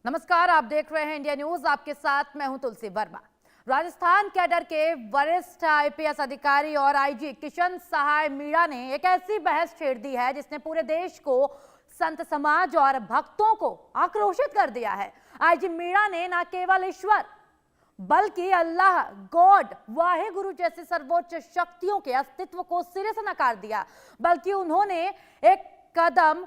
नमस्कार, आप देख रहे हैं इंडिया न्यूज। आपके साथ मैं हूं तुलसी वर्मा। राजस्थान कैडर के वरिष्ठ आईपीएस अधिकारी और आईजी किशन सहाय मीणा ने एक ऐसी बहस छेड़ दी है जिसने पूरे देश को, संत समाज और भक्तों को आक्रोशित कर दिया है। आईजी मीणा ने न केवल ईश्वर बल्कि अल्लाह, गॉड, वाहे गुरु जैसे सर्वोच्च शक्तियों के अस्तित्व को सिरे से नकार दिया, बल्कि उन्होंने एक कदम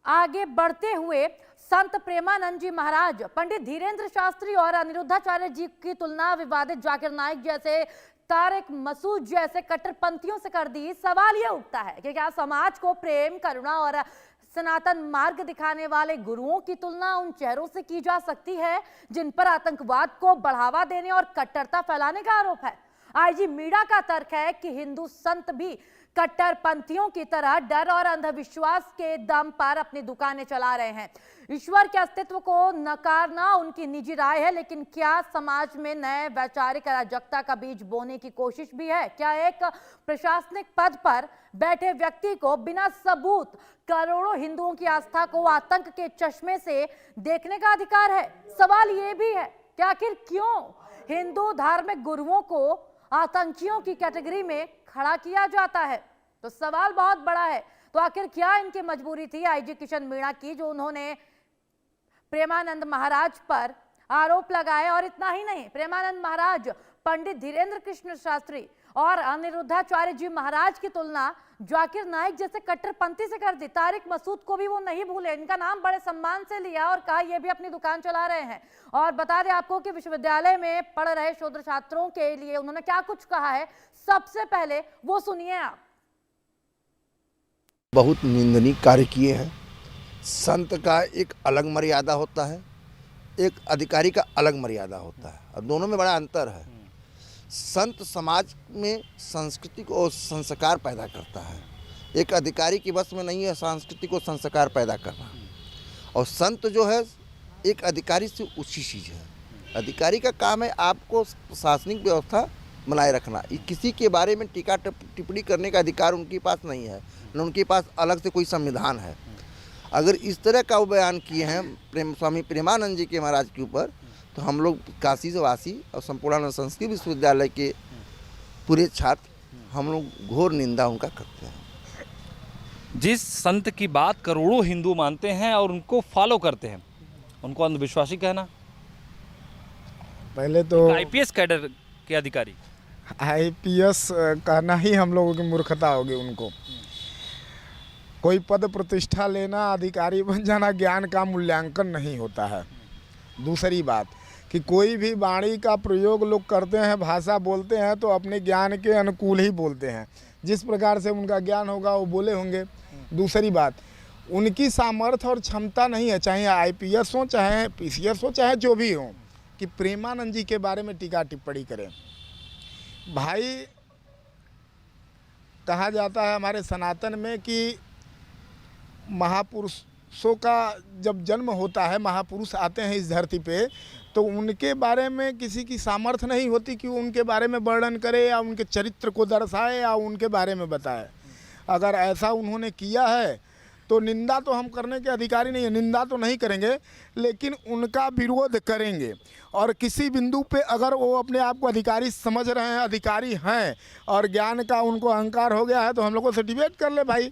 आगे बढ़ते हुए संत प्रेमानंद जी महाराज, पंडित धीरेन्द्र शास्त्री और अनिरुद्धाचार्य जी की तुलना विवादित जाकिर नाइक जैसे, तारिक मसूद जैसे कट्टरपंथियों से कर दी। सवाल यह उठता है कि क्या समाज को प्रेम, करुणा और सनातन मार्ग दिखाने वाले गुरुओं की तुलना उन चेहरों से की जा सकती है जिन पर आतंकवाद को बढ़ावा देने और कट्टरता फैलाने का आरोप है। आईजी मीणा का तर्क है कि हिंदू संत भी कट्टरपंथियों की तरह डर और अंधविश्वास के दम पर अपनी दुकानें चला रहे हैं। ईश्वर के अस्तित्व को नकारना उनकी निजी राय है, लेकिन क्या समाज में नए वैचारिक अराजकता का बीज बोने की कोशिश भी है? क्या एक प्रशासनिक पद पर बैठे व्यक्ति को बिना सबूत करोड़ों हिंदुओं की आस्था को आतंक के चश्मे से देखने का अधिकार है? सवाल यह भी है कि आखिर क्यों हिंदू धार्मिक गुरुओं को आतंकियों की कैटेगरी में खड़ा किया जाता है? तो सवाल बहुत बड़ा है। तो आखिर क्या इनकी मजबूरी थी आईजी किशन मीणा की, जो उन्होंने प्रेमानंद महाराज पर आरोप लगाए? और इतना ही नहीं, प्रेमानंद महाराज, पंडित धीरेन्द्र कृष्ण शास्त्री और अनिरुद्धाचार्य जी महाराज की तुलना जाकिर नाइक जैसे कट्टरपंथी से कर दी। तारिक मसूद को भी वो नहीं भूले, इनका नाम बड़े सम्मान से लिया और कहा ये भी अपनी दुकान चला रहे हैं। और बता दें आपको कि विश्वविद्यालय में पढ़ रहे शोध छात्रों के लिए उन्होंने क्या कुछ कहा है, सबसे पहले वो सुनिए आप। बहुत निंदनीय कार्य किए हैं। संत का एक अलग मर्यादा होता है, एक अधिकारी का अलग मर्यादा होता है, और दोनों में बड़ा अंतर है। संत समाज में संस्कृति को संस्कार पैदा करता है, एक अधिकारी की बस में नहीं है संस्कृति को संस्कार पैदा करना। और संत जो है एक अधिकारी से ऊंची चीज़ है। अधिकारी का काम है आपको प्रशासनिक व्यवस्था बनाए रखना। किसी के बारे में टीका टिप्पणी करने का अधिकार उनके पास नहीं है, न उनके पास अलग से कोई संविधान है। अगर इस तरह का वो बयान किए हैं स्वामी प्रेमानंद जी के महाराज के ऊपर, तो हम लोग काशी वासी और संपूर्णानंद संस्कृत विश्वविद्यालय के पूरे छात्र हम लोग घोर निंदा उनका करते हैं। जिस संत की बात करोड़ों हिंदू मानते हैं और उनको फॉलो करते हैं, उनको अंधविश्वासी कहना? पहले तो आईपीएस कैडर के अधिकारी आईपीएस कहना ही हम लोगों की मूर्खता होगी। उनको कोई पद प्रतिष्ठा लेना, अधिकारी बन जाना ज्ञान का मूल्यांकन नहीं होता है। दूसरी बात कि कोई भी वाणी का प्रयोग लोग करते हैं, भाषा बोलते हैं, तो अपने ज्ञान के अनुकूल ही बोलते हैं। जिस प्रकार से उनका ज्ञान होगा वो बोले होंगे। दूसरी बात, उनकी सामर्थ्य और क्षमता नहीं है, चाहे आईपीएस हो, चाहे पीसीएस हो, चाहे जो भी हो, कि प्रेमानंद जी के बारे में टीका टिप्पणी करें। भाई, कहा जाता है हमारे सनातन में कि महापुरुषों का जब जन्म होता है, महापुरुष आते हैं इस धरती पे, तो उनके बारे में किसी की सामर्थ्य नहीं होती कि उनके बारे में वर्णन करे या उनके चरित्र को दर्शाए या उनके बारे में बताए। अगर ऐसा उन्होंने किया है तो निंदा तो हम करने के अधिकारी नहीं है, निंदा तो नहीं करेंगे, लेकिन उनका विरोध करेंगे। और किसी बिंदु पे अगर वो अपने आप को अधिकारी समझ रहे हैं, अधिकारी हैं, और ज्ञान का उनको अहंकार हो गया है, तो हम लोगों से डिबेट कर ले भाई,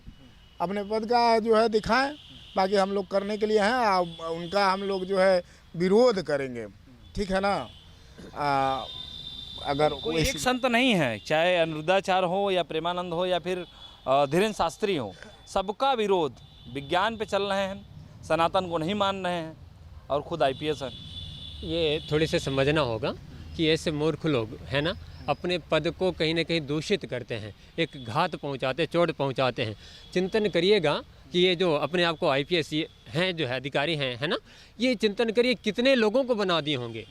अपने पद का जो है दिखाएं। बाकी हम लोग करने के लिए हैं, उनका हम लोग जो है विरोध करेंगे, ठीक है ना। अगर कोई एक संत नहीं है, चाहे अनिरुद्धाचार्य हो या प्रेमानंद हो या फिर धीरेन्द्र शास्त्री हो, सबका विरोध विज्ञान पे चल रहे हैं, सनातन को नहीं मान रहे हैं, और खुद आईपीएस है। ये थोड़े से समझना होगा कि ऐसे मूर्ख लोग है ना, अपने पद को कहीं ना कहीं दूषित करते हैं, एक घात पहुंचाते, चोट पहुंचाते हैं। चिंतन करिएगा कि ये जो अपने आप को आईपीएस हैं, जो है अधिकारी हैं, है ना, ये चिंतन करिए कितने लोगों को बना दिए होंगे।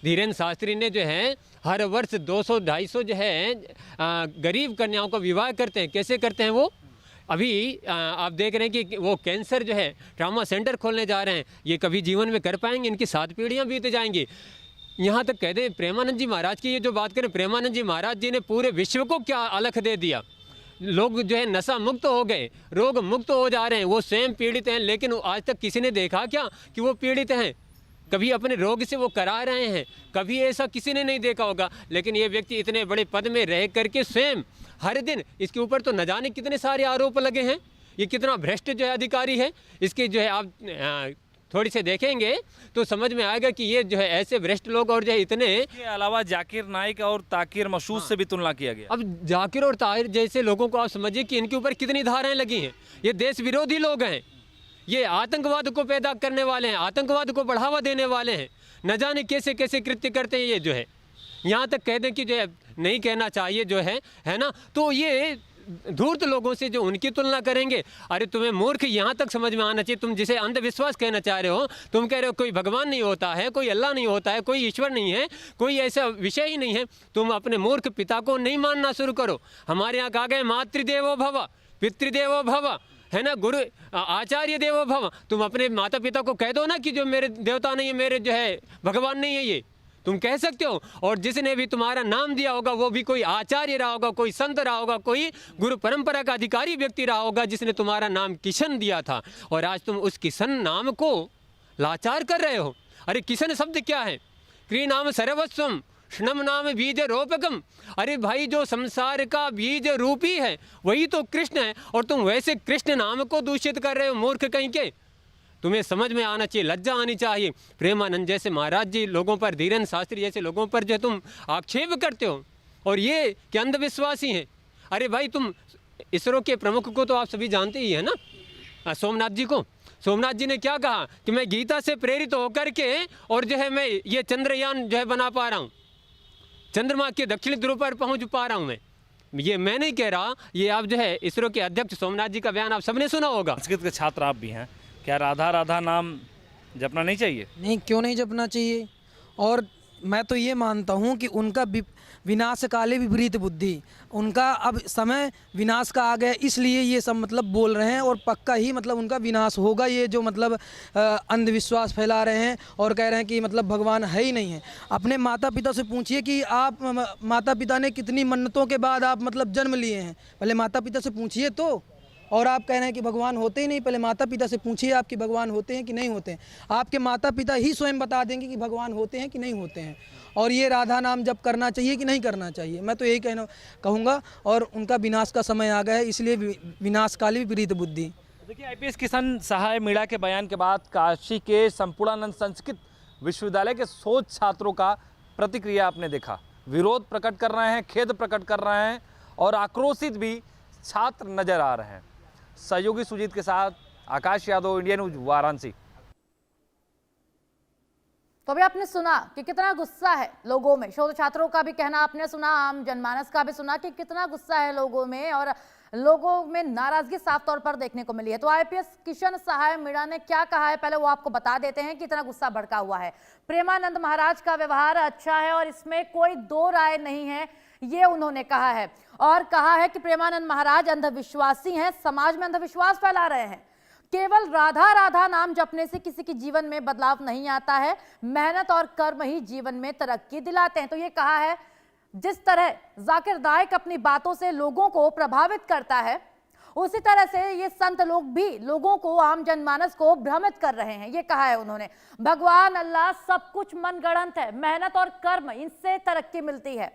धीरेन्द्र शास्त्री ने जो है हर वर्ष 200-250 जो है गरीब कन्याओं का विवाह करते हैं। कैसे करते हैं वो? अभी आप देख रहे हैं कि वो कैंसर जो है ट्रामा सेंटर खोलने जा रहे हैं। ये कभी जीवन में कर पाएंगे? इनकी 7 पीढ़ियाँ बीत जाएंगी। यहाँ तक कह दें प्रेमानंद जी महाराज की ये जो बात करें, प्रेमानंद जी महाराज जी ने पूरे विश्व को क्या अलख दे दिया। लोग जो है नशा मुक्त हो गए, रोग मुक्त हो जा रहे हैं, वो स्वयं पीड़ित हैं, लेकिन आज तक किसी ने देखा क्या कि वो पीड़ित हैं? कभी अपने रोग से वो करा रहे हैं, कभी ऐसा किसी ने नहीं देखा होगा। लेकिन ये व्यक्ति इतने बड़े पद में रह करके स्वयं हर दिन इसके ऊपर तो न जाने कितने सारे आरोप लगे हैं। ये कितना भ्रष्ट जो है अधिकारी है, इसके जो है आप थोड़ी से देखेंगे तो समझ में आएगा कि ये जो है ऐसे भ्रष्ट लोग और जो है इतने। के अलावा जाकिर नाइक और ताकिर मसूद से भी तुलना किया गया। अब जाकिर और ताहिर जैसे लोगों को आप समझिए कि इनके ऊपर कितनी धाराएं लगी हैं। ये देश विरोधी लोग हैं, ये आतंकवाद को पैदा करने वाले हैं, आतंकवाद को बढ़ावा देने वाले हैं, न जाने कैसे कैसे कृत्य करते हैं ये जो है। यहाँ तक कह दें कि जो है नहीं कहना चाहिए जो है ना, तो ये धूर्त लोगों से जो उनकी तुलना करेंगे। अरे तुम्हें मूर्ख यहाँ तक समझ में आना चाहिए, तुम जिसे अंधविश्वास कहना चाह रहे हो, तुम कह रहे हो कोई भगवान नहीं होता है, कोई अल्लाह नहीं होता है, कोई ईश्वर नहीं है, कोई ऐसा विषय ही नहीं है। तुम अपने मूर्ख पिता को नहीं मानना शुरू करो। हमारे यहाँ कहा गया मातृदेवो भव, पितृदेवो भव, है ना, गुरु आचार्य देवो भव। तुम अपने माता पिता को कह दो ना कि जो मेरे देवता नहीं है, मेरे जो है भगवान नहीं है, ये तुम कह सकते हो। और जिसने भी तुम्हारा नाम दिया होगा वो भी कोई आचार्य रहा होगा, कोई संत रहा होगा, कोई गुरु परंपरा का अधिकारी व्यक्ति रहा होगा जिसने तुम्हारा नाम किशन दिया था। और आज तुम उस किशन नाम को लाचार कर रहे हो। अरे किशन शब्द क्या है? क्री नाम सर्वस्वम क्षणम नाम बीज रोपकम। अरे भाई, जो संसार का बीज रूपी है वही तो कृष्ण है, और तुम वैसे कृष्ण नाम को दूषित कर रहे हो, मूर्ख कहीं के। तुम्हें समझ में आना चाहिए, लज्जा आनी चाहिए। प्रेमानंद जैसे महाराज जी लोगों पर, धीरेन्द्र शास्त्री जैसे लोगों पर जो तुम आक्षेप करते हो, और ये कि अंधविश्वासी हैं। अरे भाई, तुम इसरो के प्रमुख को तो आप सभी जानते ही है ना, सोमनाथ जी को। सोमनाथ जी ने क्या कहा कि मैं गीता से प्रेरित होकर के और जो है मैं ये चंद्रयान जो है बना पा रहा हूँ, चंद्रमा के दक्षिणी ध्रुव पर पहुँच पा रहा हूँ। ये मैं नहीं कह रहा, ये आप जो है इसरो के अध्यक्ष सोमनाथ जी का बयान आप सबने सुना होगा। संस्कृत के छात्र आप भी हैं, क्या राधा राधा नाम जपना नहीं चाहिए? नहीं, क्यों नहीं जपना चाहिए। और मैं तो ये मानता हूँ कि उनका विनाश काले विपरीत बुद्धि, उनका अब समय विनाश का आ गया, इसलिए ये सब मतलब बोल रहे हैं, और पक्का ही मतलब उनका विनाश होगा। ये जो मतलब अंधविश्वास फैला रहे हैं और कह रहे हैं कि मतलब भगवान है ही नहीं है। अपने माता पिता से पूछिए कि आप माता पिता ने कितनी मन्नतों के बाद आप मतलब जन्म लिए हैं, पहले माता पिता से पूछिए तो। और आप कह रहे हैं कि भगवान होते ही नहीं, पहले माता पिता से पूछिए आप कि भगवान होते हैं कि नहीं होते हैं। आपके माता पिता ही स्वयं बता देंगे कि भगवान होते हैं कि नहीं होते हैं। और ये राधा नाम जप करना चाहिए कि नहीं करना चाहिए, मैं तो यही कहूँगा। और उनका विनाश का समय आ गया है, इसलिए विनाशकाली विपरीत बुद्धि। देखिए, आईपीएस किशन सहाय मीणा के बयान के बाद काशी के संपूर्णानंद संस्कृत विश्वविद्यालय के सोच छात्रों का प्रतिक्रिया आपने देखा। विरोध प्रकट कर रहे हैं, खेद प्रकट कर रहे हैं, और आक्रोशित भी छात्र नजर आ रहे हैं। सहयोगी सुजीत के साथ आकाश यादव, इंडिया न्यूज, वाराणसी। तो अभी आपने सुना कि कितना गुस्सा है लोगों में। शोध छात्रों का भी कहना आपने सुना, आम जनमानस का भी सुना कि कितना गुस्सा है लोगों में, और लोगों में नाराजगी साफ तौर पर देखने को मिली है। तो आईपीएस किशन सहाय मीणा ने क्या कहा है, पहले वो आपको बता देते हैं कि इतना गुस्सा भड़का हुआ है। प्रेमानंद महाराज का व्यवहार अच्छा है और इसमें कोई दो राय नहीं है, ये उन्होंने कहा है। और कहा है कि प्रेमानंद महाराज अंधविश्वासी हैं, समाज में अंधविश्वास फैला रहे हैं। केवल राधा राधा नाम जपने से किसी के जीवन में बदलाव नहीं आता है, मेहनत और कर्म ही जीवन में तरक्की दिलाते हैं। तो ये कहा है, जिस तरह जाकिर नाइक अपनी बातों से लोगों को प्रभावित करता है, उसी तरह से ये संत लोग भी लोगों को, आम जनमानस को भ्रमित कर रहे हैं, ये कहा है उन्होंने। भगवान अल्लाह सब कुछ मनगढ़ंत है, मेहनत और कर्म इनसे तरक्की मिलती है,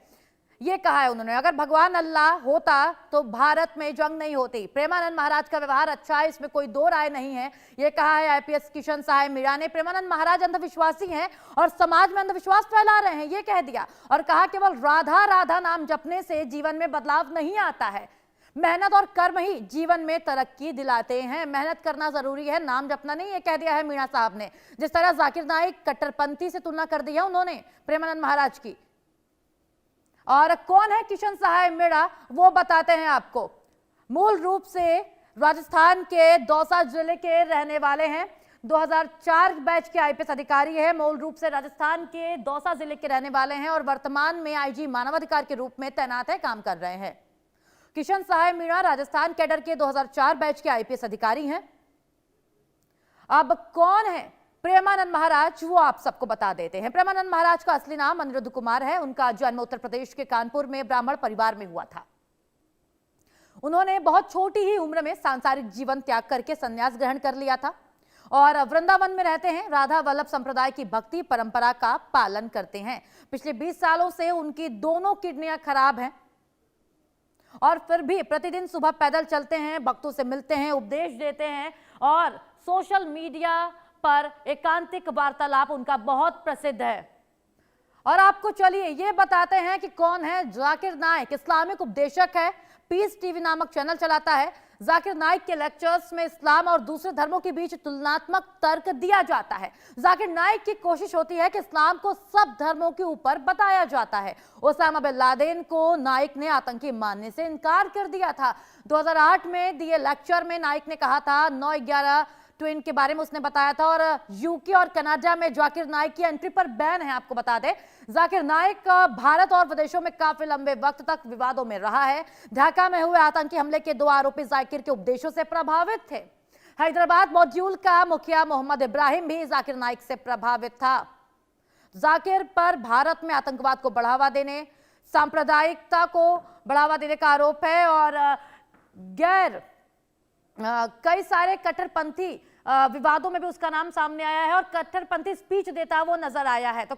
ये कहा है उन्होंने। अगर भगवान अल्लाह होता तो भारत में जंग नहीं होती। प्रेमानंद महाराज का व्यवहार अच्छा है, इसमें कोई दो राय नहीं है, ये कहा है आईपीएस किशन सहाय मीणा ने। प्रेमानंद महाराज अंधविश्वासी हैं और समाज में अंधविश्वास फैला रहे हैं, ये कह दिया। और कहा केवल राधा राधा नाम जपने से जीवन में बदलाव नहीं आता है, मेहनत और कर्म ही जीवन में तरक्की दिलाते हैं। मेहनत करना जरूरी है, नाम जपना नहीं, ये कह दिया है मीणा साहब ने। जिस तरह जाकिर नाइक कट्टरपंथी से तुलना कर दी है उन्होंने प्रेमानंद महाराज की। और कौन है किशन सहाय मीणा, वो बताते हैं आपको। मूल रूप से राजस्थान के दौसा जिले के रहने वाले हैं, 2004 बैच के आईपीएस अधिकारी है। मूल रूप से राजस्थान के दौसा जिले के रहने वाले हैं और वर्तमान में आईजी मानवाधिकार के रूप में तैनात है, काम कर रहे हैं। किशन सहाय मीणा राजस्थान कैडर के 2004 बैच के आईपीएस अधिकारी हैं। अब कौन है प्रेमानंद महाराज, वो आप सबको बता देते हैं। प्रेमानंद महाराज का असली नाम अनिरुद्ध कुमार है। उनका जन्म उत्तर प्रदेश के कानपुर में ब्राह्मण परिवार में हुआ था। उन्होंने बहुत छोटी ही उम्र में सांसारिक जीवन त्याग करके संन्यास ग्रहण कर लिया था और वृंदावन में रहते हैं। राधा वल्लभ संप्रदाय की भक्ति परंपरा का पालन करते हैं। पिछले 20 सालों से उनकी दोनों किडनियां खराब हैं और फिर भी प्रतिदिन सुबह पैदल चलते हैं, भक्तों से मिलते हैं, उपदेश देते हैं और सोशल मीडिया पर एकांतिक वार्तालाप उनका बहुत प्रसिद्ध है। और आपको चलिए ये बताते हैं कि कौन है जाकिर नाइक। इस्लामिक उपदेशक है, पीस टीवी नामक चैनल चलाता है। जाकिर नाइक के लेक्चर्स में इस्लाम और दूसरे धर्मों के बीच तुलनात्मक तर्क दिया जाता है। जाकिर नाइक की कोशिश होती है कि इस्लाम को सब धर्मों के ऊपर बताया जाता है। ओसामा बिन लादेन को नाइक ने आतंकी मानने से इनकार कर दिया था। 2008 में दिए लेक्चर में नाइक ने कहा था 9/11 ट्विन के बारे में उसने बताया था। और यूके और कनाडा में जाकिर नाइक की एंट्री पर बैन है। आपको बता दें, जाकिर नाइक भारत और विदेशों में काफी लंबे वक्त तक विवादों में रहा है। ढाका में हुए आतंकी हमले के 2 आरोपी जाकिर के उपदेशों से प्रभावित थे। हैदराबाद मॉड्यूल का मुखिया मोहम्मद इब्राहिम भी जाकिर नाइक से प्रभावित था। जाकिर पर भारत में आतंकवाद को बढ़ावा देने, सांप्रदायिकता को बढ़ावा देने का आरोप है और कई सारे कट्टरपंथी विवादों में भी उसका नाम सामने आया है और कट्टरपंथी स्पीच देता वो नजर आया है। तो